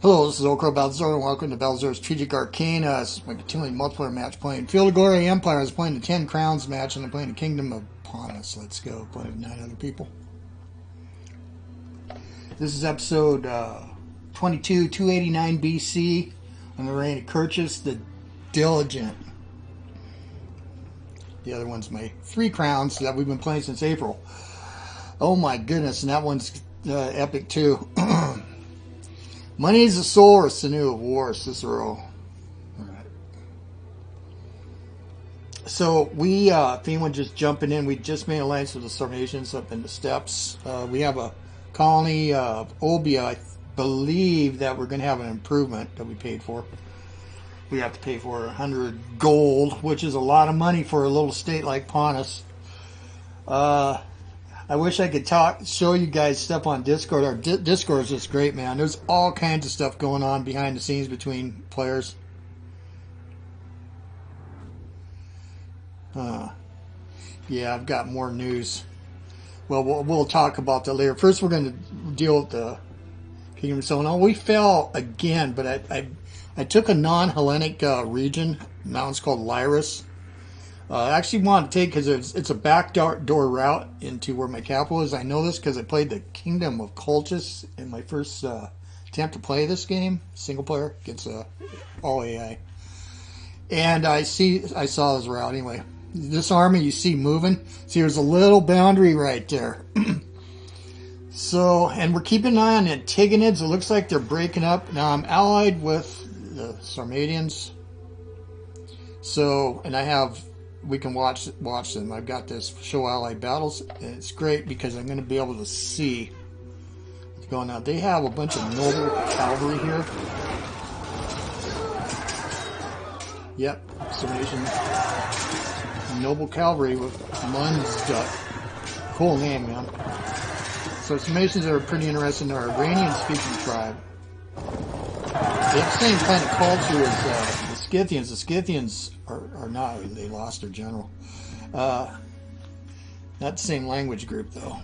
Hello, this is OldCrowBalthazor, and welcome to Balthazor's Strategic Arcana. This is my continuing multiplayer match playing Field of Glory Empire. I was playing the 10 Crowns match, and I'm playing the Kingdom of Pontus. Let's go. Playing with 9 other people. This is episode 22, 289 BC, on the reign of Kyrchus the Diligent. The other one's my 3 Crowns that we've been playing since April. Oh my goodness, and that one's epic too. Money is the soul, sinew of war, Cicero. All right. So we, if anyone just jumping in, we just made alliance with the Sarmatians up in the steppes. We have a colony of Olbia. I believe that we're going to have an improvement that we paid for. We have to pay for 100 gold, which is a lot of money for a little state like Pontus. I wish I could show you guys stuff on Discord. Our Discord is just great, man. There's all kinds of stuff going on behind the scenes between players. Yeah, I've got more news. Well, we'll talk about that later. First, we're going to deal with the Kingdom of Solon. We fell again, but I took a non-Hellenic region. Now it's called Lyrus. I actually want to take, because it's a back door route into where my capital is. I know this because I played the Kingdom of Kyrchus in my first attempt to play this game, single player, against all AI. And I saw this route anyway. This army you see moving, see there's a little boundary right there. So, and we're keeping an eye on the Antigonids. It looks like they're breaking up. Now I'm allied with the Sarmatians. So, and we can watch them. I've got this show allied battles, and it's great because I'm going to be able to see what's going on. They have a bunch of noble cavalry here. Yep, Sarmatian noble cavalry with Mundsduck. Cool name, man. So Sarmatians are pretty interesting. They're an Iranian-speaking tribe. They have the same kind of culture as the Scythians. The Scythians are not. They lost their general. Not the same language group, though.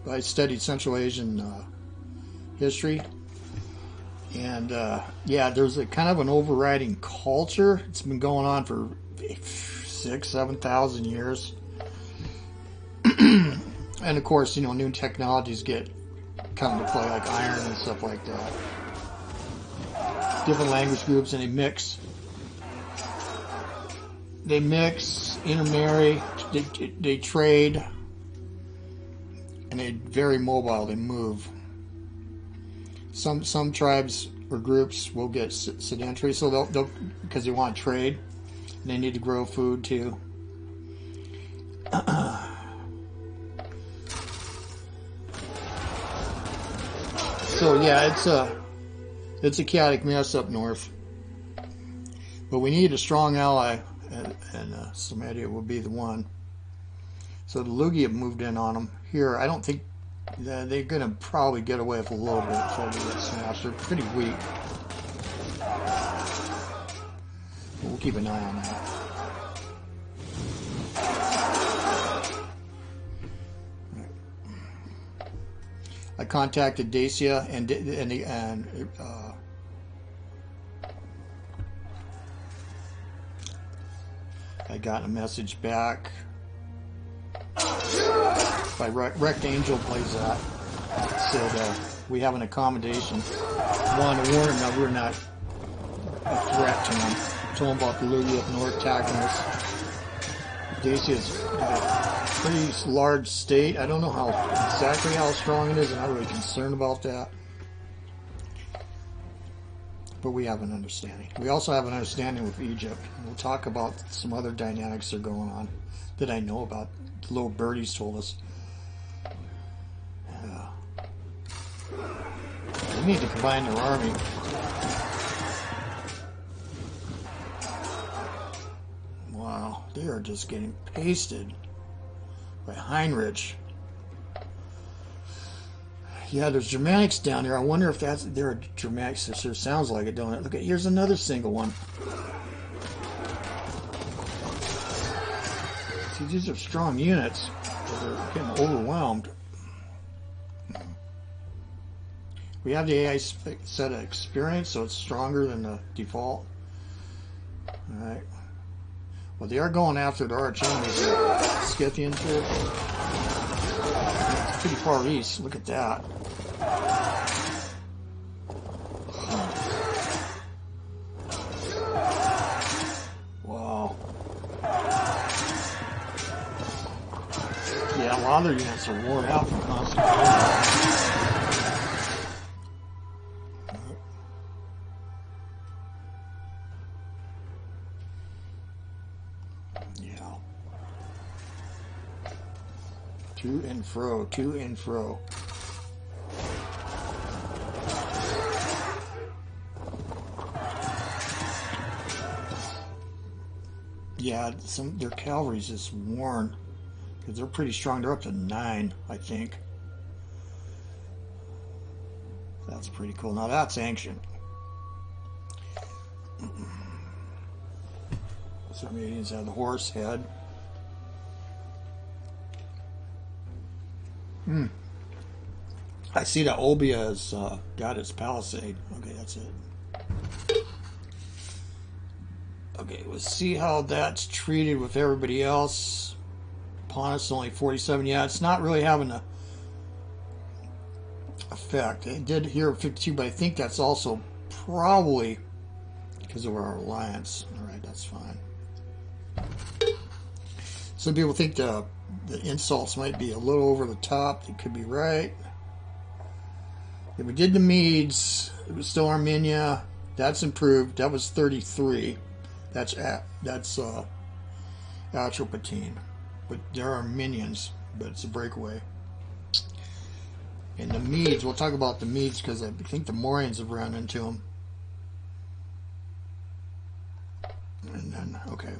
I studied Central Asian history. And, yeah, there's a kind of an overriding culture. It's been going on for 6,000-7,000 years. And of course, you know, new technologies come to play, like iron and stuff like that. Different language groups, and they mix, intermarry, they trade, and they're very mobile. They move. Some tribes or groups will get sedentary, so they'll because they want to trade. And they need to grow food too. So yeah, it's a chaotic mess up north, but we need a strong ally, and Sarmatia will be the one. So the Lugi have moved in on them here. I don't think they're going to probably get away with a little bit before they get smashed. They're pretty weak. We'll keep an eye on that. I contacted Dacia and I got a message back by RektAngel plays that. Said we have an accommodation. Want to warn them that we're not a threat to them. Told them about the Lugi up north attacking us. Dacia's a pretty large state. I don't know exactly how strong it is. I'm not really concerned about that. But we have an understanding. We also have an understanding with Egypt. We'll talk about some other dynamics that are going on that I know about. The little birdies told us. They need to combine their army. Wow, they are just getting pasted by Heinrich. Yeah, there's Germanics down there. I wonder if they're Germanics. It sure sounds like it, don't it? Look, here's another single one. See, these are strong units. They're getting overwhelmed. We have the AI set of experience, so it's stronger than the default. Alright. Well, they are going after the arch enemies, the Scythians here. It's pretty far east. Look at that. Wow. Yeah, a lot of their units are worn out from constant combat. To and fro, to and fro. Yeah, their cavalry's just worn because they're pretty strong. They're up to 9, I think. That's pretty cool. Now that's ancient. Sarmatians have the horse head. I see that Olbia has got its palisade. Okay, that's it. Okay, let's see how that's treated with everybody else. Pontus only 47. Yeah, it's not really having an effect. It did here at 52, but I think that's also probably because of our alliance. Alright, that's fine. Some people think the insults might be a little over the top. They could be right. If we did the Medes, it was still Armenia. That's improved. That was 33. That's Atropatene. But they're Armenians, but it's a breakaway. And the Medes, we'll talk about the Medes because I think the Morians have run into them. And then, okay.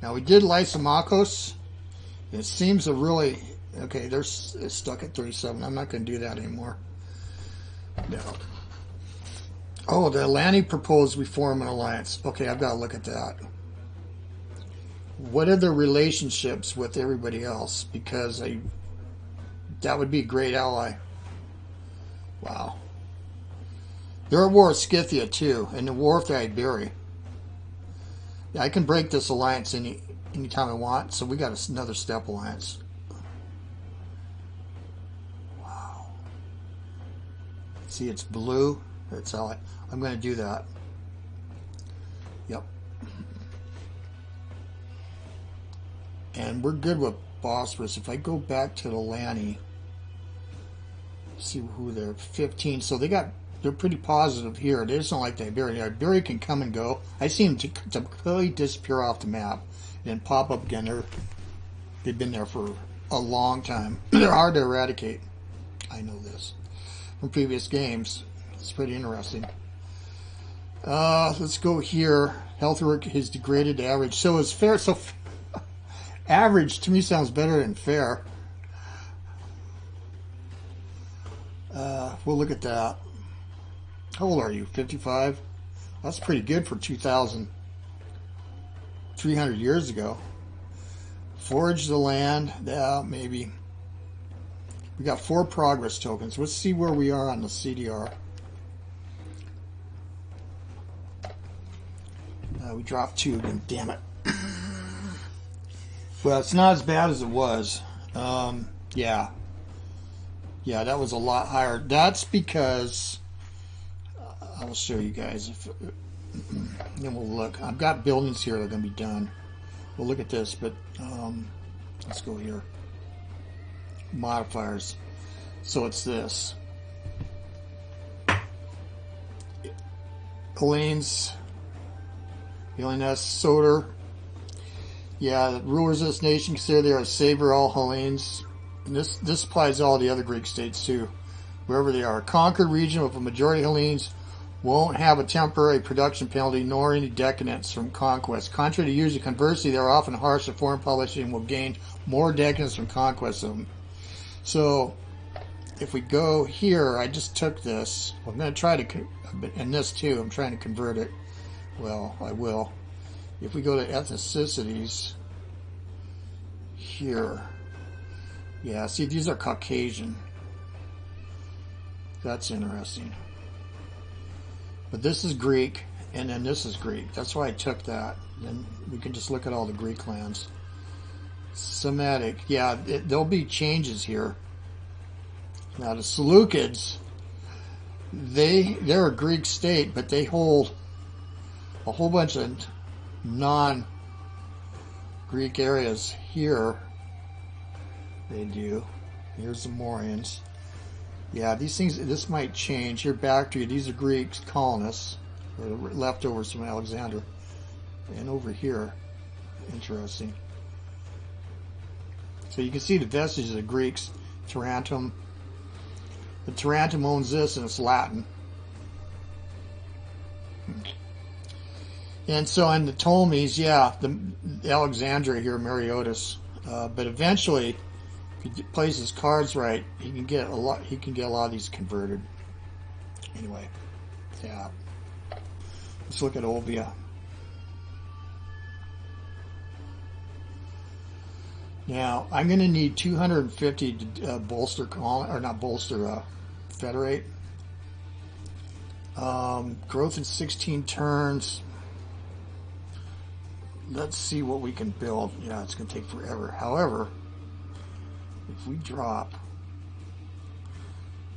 Now we did Lysimachos. It seems to really... Okay, they're stuck at 37. I'm not going to do that anymore. No. Oh, the Athenae proposed we form an alliance. Okay, I've got to look at that. What are their relationships with everybody else? Because that would be a great ally. Wow. They're at war with Scythia too, and the war with the Iberi. I can break this alliance anytime I want, so we got another step alliance. Wow. See, it's blue. That's how I'm going to do that. Yep. And we're good with Bosphorus. If I go back to the Athenae, see who they're 15. So they're pretty positive here. It isn't like the Iberi. Iberi can come and go. I see them to completely disappear off the map and then pop up again. They've been there for a long time. They're hard to eradicate. I know this from previous games. It's pretty interesting. Let's go here. Health work is degraded to average. So it's fair. So average to me sounds better than fair. We'll look at that. How old are you? 55? That's pretty good for 2,300 years ago. Forage the land. Yeah, maybe. We got 4 progress tokens. Let's see where we are on the CDR. We dropped 2 again. Damn it. Well, it's not as bad as it was. Yeah. Yeah, that was a lot higher. That's because... I'll show you guys. Then we'll look. I've got buildings here that are going to be done. We'll look at this, but let's go here. Modifiers. So it's this. Hellenes. Hellenes, Soter. Yeah, the rulers of this nation consider they are a savior all Hellenes. And this applies to all the other Greek states too. Wherever they are. A conquered region with a majority of Hellenes won't have a temporary production penalty nor any decadence from conquest. Contrary to usually, conversely, they are often harsh to foreign publishing and will gain more decadence from conquest of them. So, if we go here, I just took this. I'm going to try to, and this too, I'm trying to convert it. Well, I will. If we go to ethnicities, here. Yeah, see, these are Caucasian. That's interesting. But this is Greek, and then this is Greek. That's why I took that. Then we can just look at all the Greek lands. Semitic. Yeah, there'll be changes here. Now the Seleucids, they're a Greek state, but they hold a whole bunch of non-Greek areas here. They do. Here's the Morians. Yeah, these things, this might change. Here, Bactria, these are Greek colonists, leftovers from Alexander. And over here, interesting. So you can see the vestiges of Greeks. Tarentum. The Tarentum owns this, and it's Latin. And so in the Ptolemies, yeah, the Alexandria here, Mariotis. But eventually, if he plays his cards right, he can get a lot. He can get a lot of these converted. Anyway, yeah. Let's look at Olbia. Now I'm going to need 250 to bolster colony, or not bolster, Federate. Growth in 16 turns. Let's see what we can build. Yeah, it's going to take forever. However, if we drop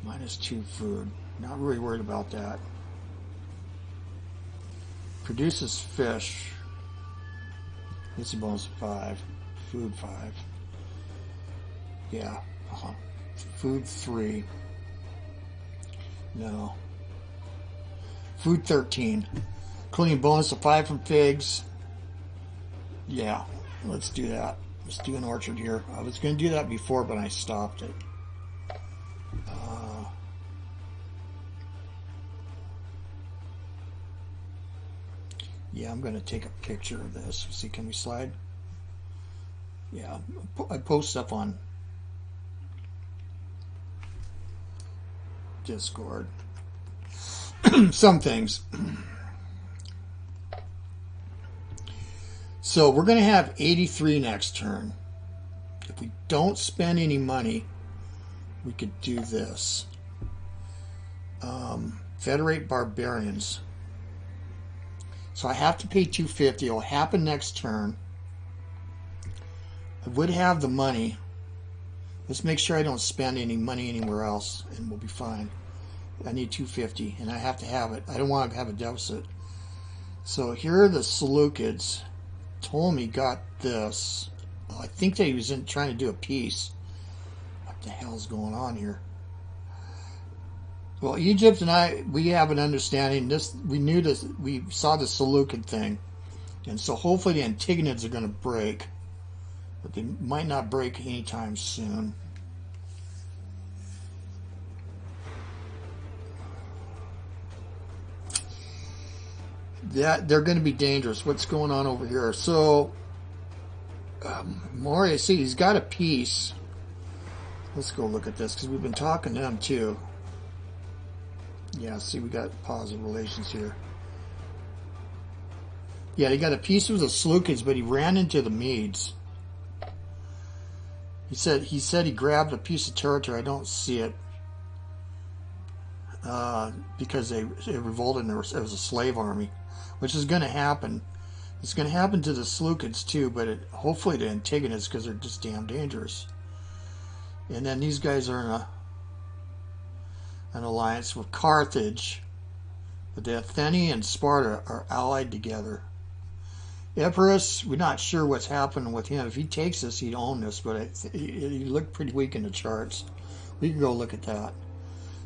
-2 food, not really worried about that. Produces fish. It's a bonus 5. Food 5. Yeah. Food 3. No. Food 13. Including a bonus of 5 from figs. Yeah. Let's do that. Let's do an orchard here. I was going to do that before, but I stopped it. Yeah, I'm going to take a picture of this. See, can we slide? Yeah, I post stuff on Discord. Some things. So we're going to have 83 next turn. If we don't spend any money, we could do this. Federate barbarians. So I have to pay 250. It'll happen next turn. I would have the money. Let's make sure I don't spend any money anywhere else, and we'll be fine. I need 250, and I have to have it. I don't want to have a deficit. So here are the Seleucids. Ptolemy got this. I think that he was trying to do a peace. What the hell is going on here? Well, Egypt and we have an understanding. We knew this. We saw the Seleucid thing, and so hopefully the Antigonids are going to break, but they might not break anytime soon. They're going to be dangerous. What's going on over here? So, Moria, see, he's got a piece. Let's go look at this, because we've been talking to them, too. Yeah, see, we got positive relations here. Yeah, he got a piece with the Seleucids, but he ran into the Medes. He said he grabbed a piece of territory. I don't see it. Because they revolted and there was a slave army, which is going to happen. It's going to happen to the Seleucids too, but hopefully to Antagonists, because they're just damn dangerous. And then these guys are in an alliance with Carthage, but the Athenae and Sparta are allied together. Epirus, we're not sure what's happening with him. If he takes this, he'd own this, but he looked pretty weak in the charts. We can go look at that.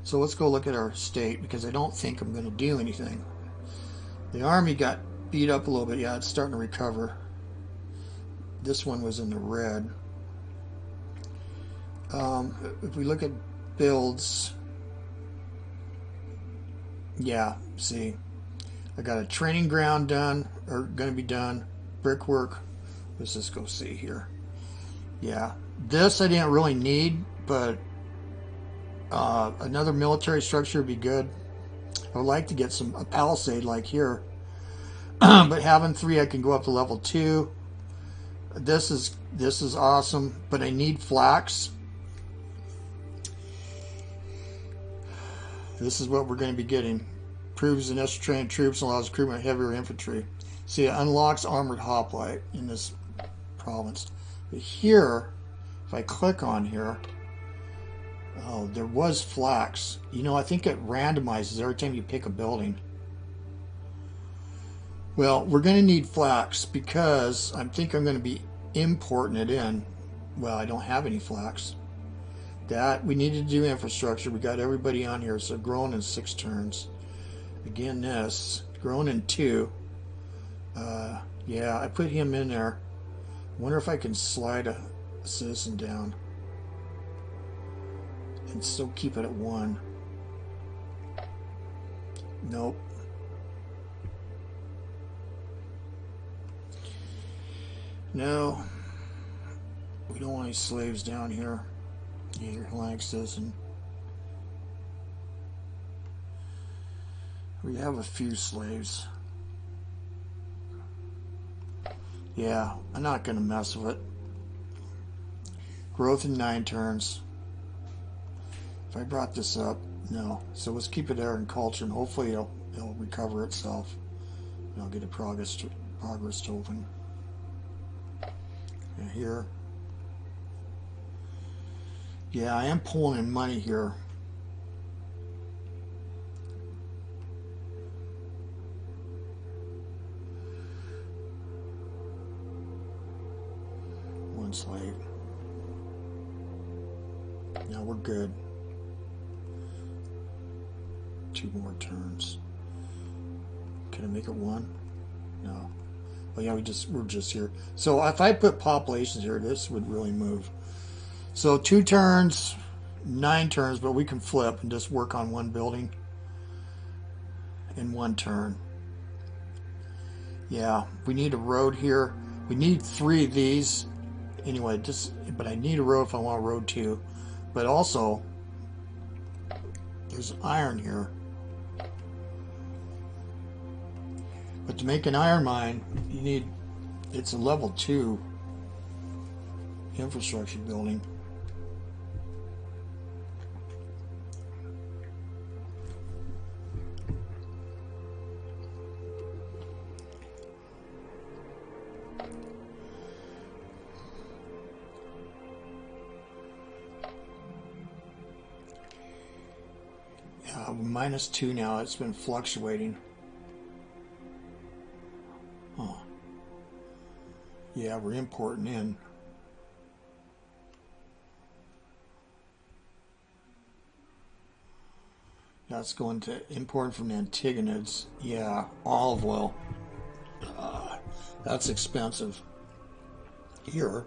So let's go look at our state, because I don't think I'm going to do anything. The army got beat up a little bit. Yeah, it's starting to recover. This one was in the red. If we look at builds, yeah, see, I got a training ground done, or going to be done. Brickwork. Let's just go see here. Yeah, this I didn't really need, but another military structure would be good. I would like to get a palisade like here, but having 3, I can go up to level 2. This is awesome, but I need flax. This is what we're going to be getting. Proves the necessary trained troops and allows recruitment of heavier infantry. See, it unlocks armored hoplite in this province. But here, if I click on here, oh, there was flax. You know, I think it randomizes every time you pick a building. Well, we're going to need flax because I think I'm going to be importing it in. Well, I don't have any flax. That we need to do infrastructure. We got everybody on here, so grown in 6 turns. Again, this grown in 2. Yeah, I put him in there. Wonder if I can slide a citizen down and still keep it at 1. Nope. No, we don't want any slaves down here. Either Hellenic citizen. We have a few slaves. Yeah, I'm not going to mess with it. Growth in 9 turns. If I brought this up, no. So let's keep it there in culture, and hopefully it'll recover itself. And I'll get a progress token. And here. Yeah, I am pulling in money here. One slave. Now we're good. 2 more turns. Can I make it 1? No. Well, yeah, we're just here. So if I put populations here, this would really move. So 2 turns, 9 turns, but we can flip and just work on 1 building in 1 turn. Yeah, we need a road here. We need 3 of these. Anyway, but I need a road if I want a road 2. But also, there's iron here. But to make an iron mine, you need, it's a level 2 infrastructure building. -2 now. It's been fluctuating. Oh. Yeah, we're importing in. That's going to import from Antigonids. Yeah, olive oil. That's expensive. Here.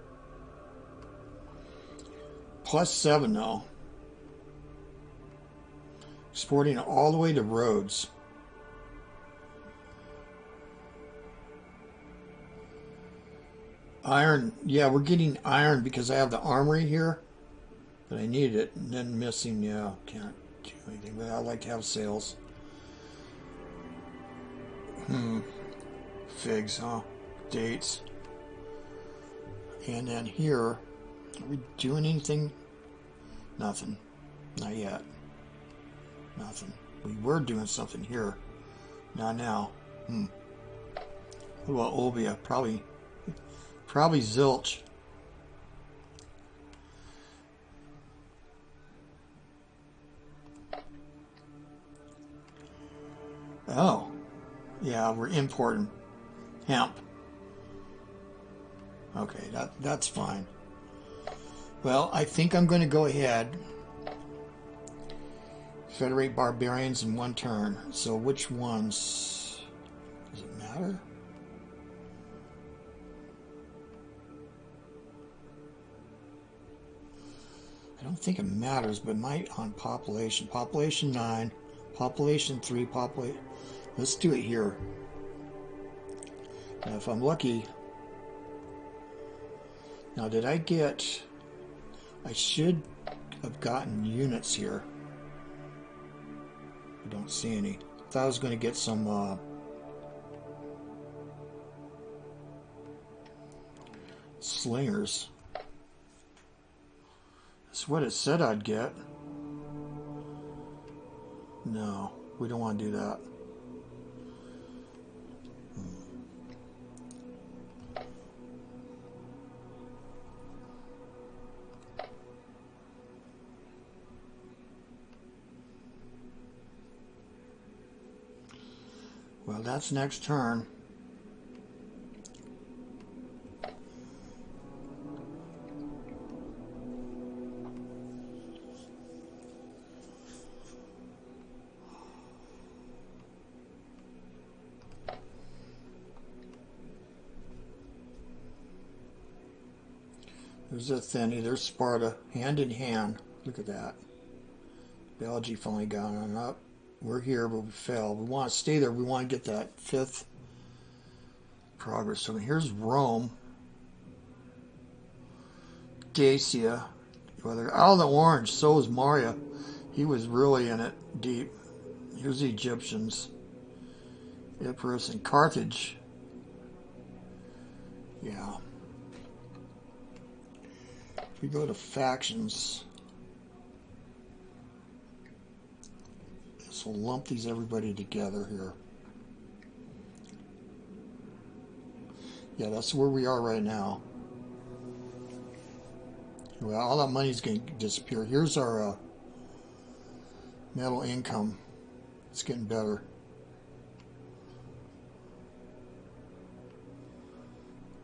+7 though. Exporting all the way to Rhodes. Iron, yeah, we're getting iron because I have the armory here, but I need it. And then missing, yeah, can't do anything. But I like to have sales. Figs, huh? Dates. And then here, are we doing anything? Nothing. Not yet. Nothing. We were doing something here. Not now. What about Olbia? Probably zilch. Oh. Yeah, we're importing hemp. Okay, that's fine. Well, I think I'm going to go ahead. Federate barbarians in 1 turn. So which ones? Does it matter? I don't think it matters, but might on population. Population 9, population 3, population. Let's do it here. Now, if I'm lucky. Now, did I get? I should have gotten units here. I don't see any. I thought I was going to get some slingers. That's what it said I'd get. No, we don't want to do that. Well, that's next turn. There's Athenae, there's Sparta, hand in hand. Look at that. Belgae finally got on up. We're here, but we failed. We want to stay there. We want to get that 5th progress. So here's Rome. Dacia. Well, they're out of the orange. So is Maria. He was really in it deep. Here's the Egyptians. Epirus and Carthage. Yeah. If we go to factions, this will lump these everybody together here. Yeah, that's where we are right now. Well, all that money's going to disappear. Here's our metal income. It's getting better.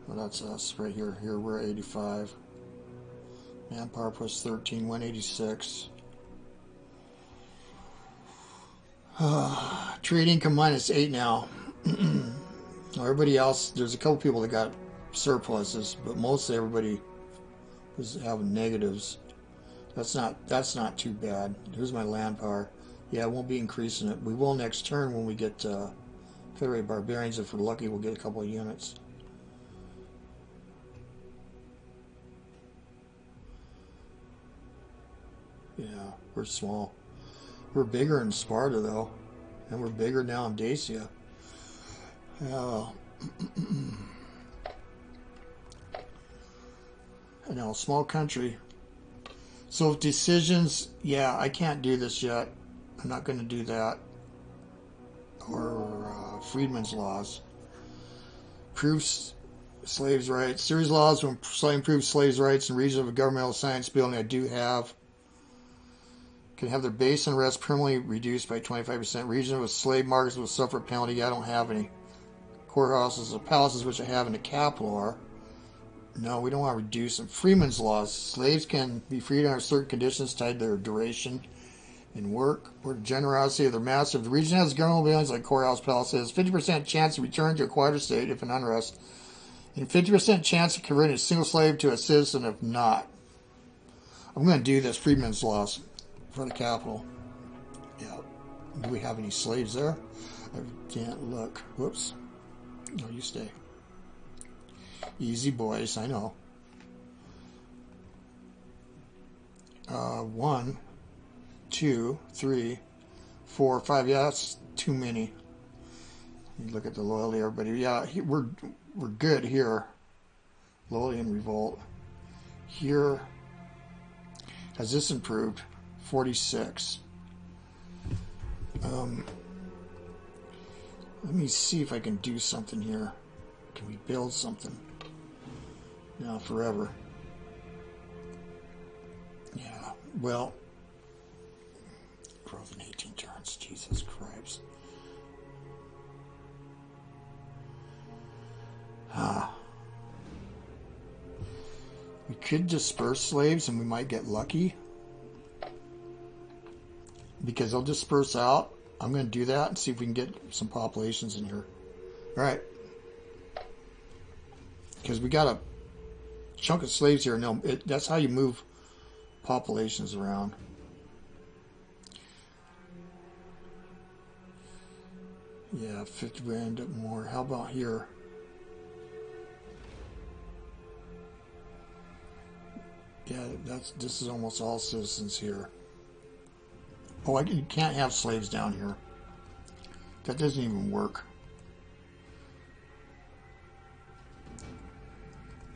Well, that's us right here. Here we're 85. Manpower plus 13, 186. Trade income minus 8 now. Everybody else, there's a couple people that got surpluses, but mostly everybody was having negatives. That's not too bad. Here's my land power. Yeah, I won't be increasing it. We will next turn when we get Federate barbarians. If we're lucky, we'll get a couple of units. Yeah, we're small. We're bigger in Sparta, though. And we're bigger now in Dacia. I know, small country. So decisions, yeah, I can't do this yet. I'm not going to do that. Or freedmen's laws. Proofs slaves' rights. Series laws will slightly improve slaves' rights in regions of a governmental science building I do have. Can have their base unrest permanently reduced by 25%. Region with slave markets will suffer a penalty. I don't have any. Courthouses or palaces, which I have in the capital, are. No, we don't want to reduce them. Freeman's laws. Slaves can be freed under certain conditions tied to their duration in work or the generosity of their master. If the region has governmental buildings like courthouse palaces, 50% chance to return to a quieter state if in unrest, and 50% chance of converting a single slave to a citizen if not. I'm going to do this. Freeman's laws. For the capital. Yeah. Do we have any slaves there? I can't look. Whoops. No, you stay. Easy, boys. I know. 1, 2, 3, 4, 5. Yeah, that's too many. You look at the loyalty, everybody. Yeah, we're good here. Loyalty and revolt. Here. Has this improved? 46. Let me see if I can do something here. Can we build something? No, forever. Yeah, well, growth in 18 turns. Jesus Christ. We could disperse slaves and we might get lucky. Because they'll disperse out. I'm going to do that and see if we can get some populations in here. Alright. Because we got a chunk of slaves here. No, that's how you move populations around. Yeah, 50 grand more. How about here? Yeah, this is almost all citizens here. Oh, you can't have slaves down here. That doesn't even work.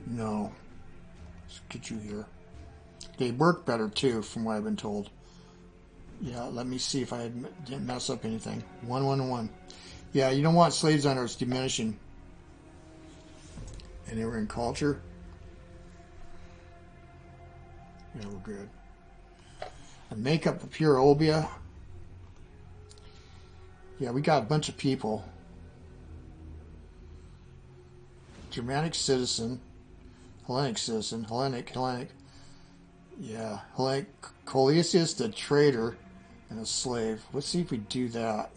No. Let's get you here. They work better too, from what I've been told. Yeah, let me see if I didn't mess up anything. 111. Yeah, you don't want slaves under, it's diminishing. And they were in culture. Yeah, we're good. And makeup of pure Olbia. Yeah, we got a bunch of people. Germanic citizen. Hellenic citizen. Hellenic. Yeah, Hellenic. Colesius the trader and a slave. Let's see if we do that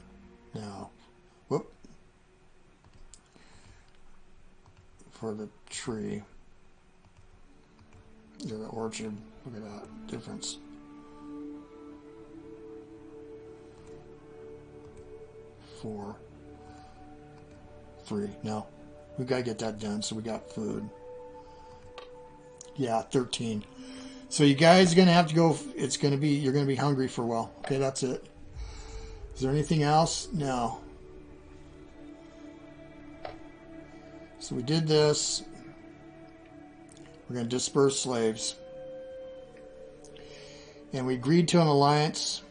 now. Whoop. For the tree. Or the orchard. Look at that difference. Four. 3. No. We gotta get that done, so we got food. Yeah, 13. So you guys are gonna have to go. It's gonna be, you're gonna be hungry for a while. Okay, that's it. Is there anything else? No. So we did this. We're gonna disperse slaves. And we agreed to an alliance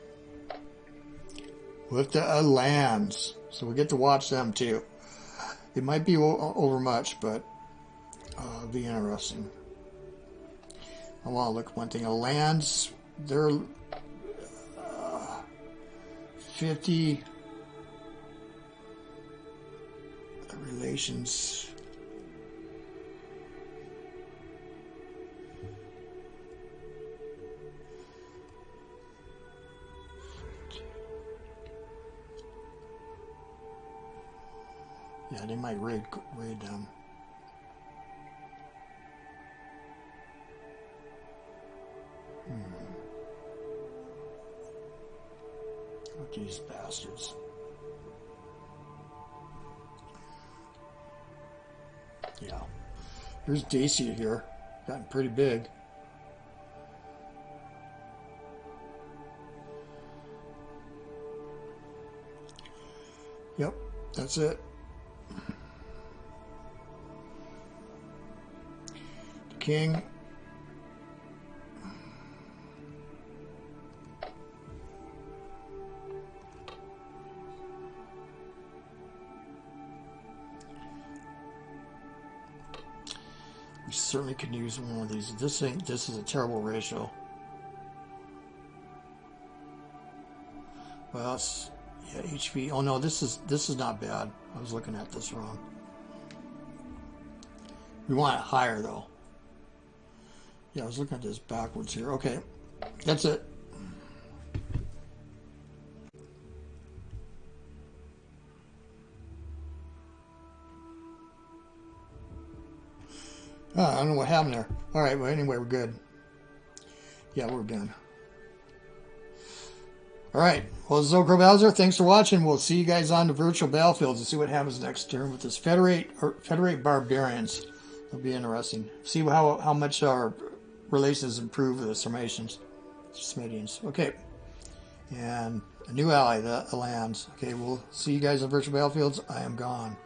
with the Alliance. So we get to watch them too. It might be over much, but it'll be interesting. I want to look at one thing. Alliance, they're 50 relations. Yeah, they might raid them. Oh, these bastards. Yeah. Here's Dacia here. Gotten pretty big. Yep, that's it. The king. We certainly could use one of these. This is a terrible ratio. Well, yeah, HP. Oh no, this is not bad. I was looking at this wrong. We want it higher though. Yeah, I was looking at this backwards here. Okay, that's it. Oh, I don't know what happened there. All right, well, anyway, we're good. Yeah, we're done. All right. Well, this is OldCrowBalthazor. Thanks for watching. We'll see you guys on the virtual battlefields and see what happens next turn with this Federate barbarians. It'll be interesting. See how much our relations improve with the Sarmatians. Okay. And a new ally, the Alliance. Okay, we'll see you guys on virtual battlefields. I am gone.